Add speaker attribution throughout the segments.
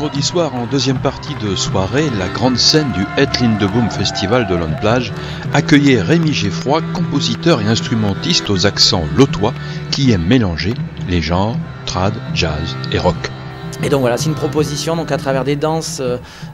Speaker 1: vendredi soir, en deuxième partie de soirée, la grande scène du Het Lindeboom Festival de Lonneplage accueillait Rémi Geffroy, compositeur et instrumentiste aux accents lotois qui aime mélanger les genres trad, jazz et rock.
Speaker 2: Et donc voilà, c'est une proposition donc à travers des danses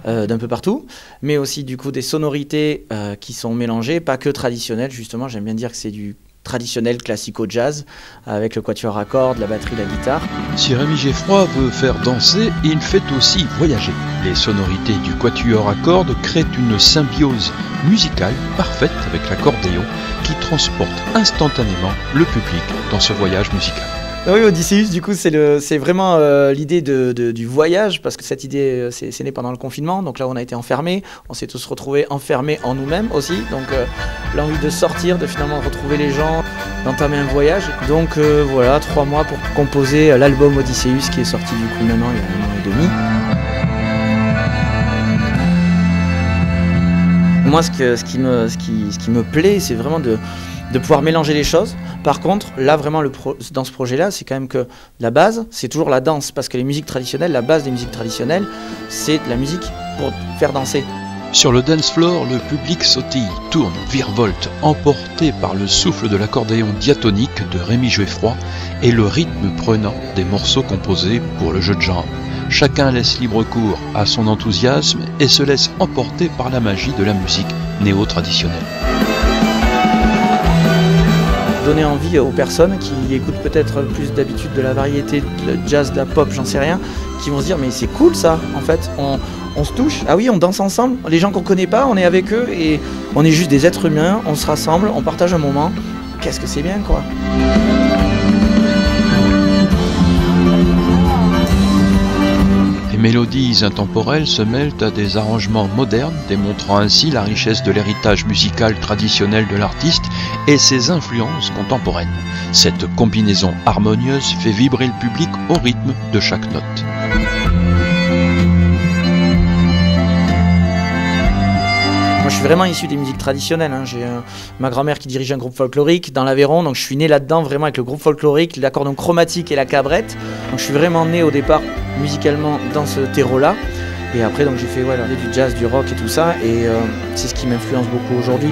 Speaker 2: d'un peu partout, mais aussi du coup des sonorités qui sont mélangées, pas que traditionnelles justement, j'aime bien dire que c'est du traditionnel classico-jazz avec le quatuor à cordes, la batterie, la guitare.
Speaker 1: Si Rémi Geffroy veut faire danser, il fait aussi voyager. Les sonorités du quatuor à cordes créent une symbiose musicale parfaite avec l'accordéon qui transporte instantanément le public dans ce voyage musical.
Speaker 2: Oui, Odysseus, du coup, c'est vraiment l'idée du voyage, parce que cette idée, c'est né pendant le confinement. Donc là, on a été enfermés, on s'est tous retrouvés enfermés en nous-mêmes aussi. Donc l'envie de sortir, de finalement retrouver les gens, d'entamer un voyage. Donc voilà, 3 mois pour composer l'album Odysseus qui est sorti du coup maintenant il y a 1 an et demi. Moi, ce qui me plaît, c'est vraiment de pouvoir mélanger les choses. Par contre, là vraiment dans ce projet-là, c'est quand même que la base, c'est toujours la danse, parce que les musiques traditionnelles, la base des musiques traditionnelles, c'est de la musique pour faire danser.
Speaker 1: Sur le dance floor, le public sautille, tourne, virevolte, emporté par le souffle de l'accordéon diatonique de Rémi Geffroy et le rythme prenant des morceaux composés pour le jeu de genre. Chacun laisse libre cours à son enthousiasme et se laisse emporter par la magie de la musique néo-traditionnelle.
Speaker 2: Donner envie aux personnes qui écoutent peut-être plus d'habitude de la variété, le jazz, de la pop, j'en sais rien, qui vont se dire mais c'est cool ça, en fait, on se touche, ah oui, on danse ensemble, les gens qu'on connaît pas, on est avec eux et on est juste des êtres humains, on se rassemble, on partage un moment, qu'est-ce que c'est bien quoi.
Speaker 1: Les mélodies intemporelles se mêlent à des arrangements modernes, démontrant ainsi la richesse de l'héritage musical traditionnel de l'artiste et ses influences contemporaines. Cette combinaison harmonieuse fait vibrer le public au rythme de chaque note.
Speaker 2: Moi, je suis vraiment issu des musiques traditionnelles. J'ai ma grand-mère qui dirige un groupe folklorique dans l'Aveyron, donc je suis né là-dedans vraiment avec le groupe folklorique, l'accordéon chromatique et la cabrette. Donc je suis vraiment né au départ musicalement dans ce terreau-là. Et après, donc j'ai fait du jazz, du rock et tout ça, et c'est ce qui m'influence beaucoup aujourd'hui.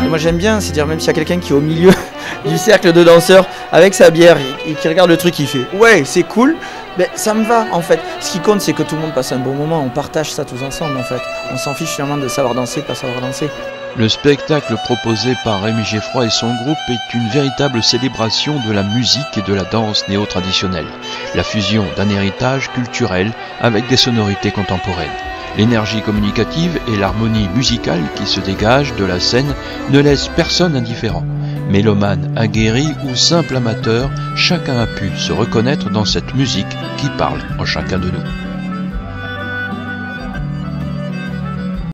Speaker 2: Et moi j'aime bien, c'est-à-dire même s'il y a quelqu'un qui est au milieu du cercle de danseurs avec sa bière et qui regarde le truc, il fait « Ouais, c'est cool », ben, ça me va en fait. Ce qui compte, c'est que tout le monde passe un bon moment, on partage ça tous ensemble en fait. On s'en fiche finalement de savoir danser, de pas savoir danser.
Speaker 1: Le spectacle proposé par Rémi Geffroy et son groupe est une véritable célébration de la musique et de la danse néo-traditionnelle. La fusion d'un héritage culturel avec des sonorités contemporaines. L'énergie communicative et l'harmonie musicale qui se dégage de la scène ne laissent personne indifférent. Mélomane, aguerri ou simple amateur, chacun a pu se reconnaître dans cette musique qui parle en chacun de nous.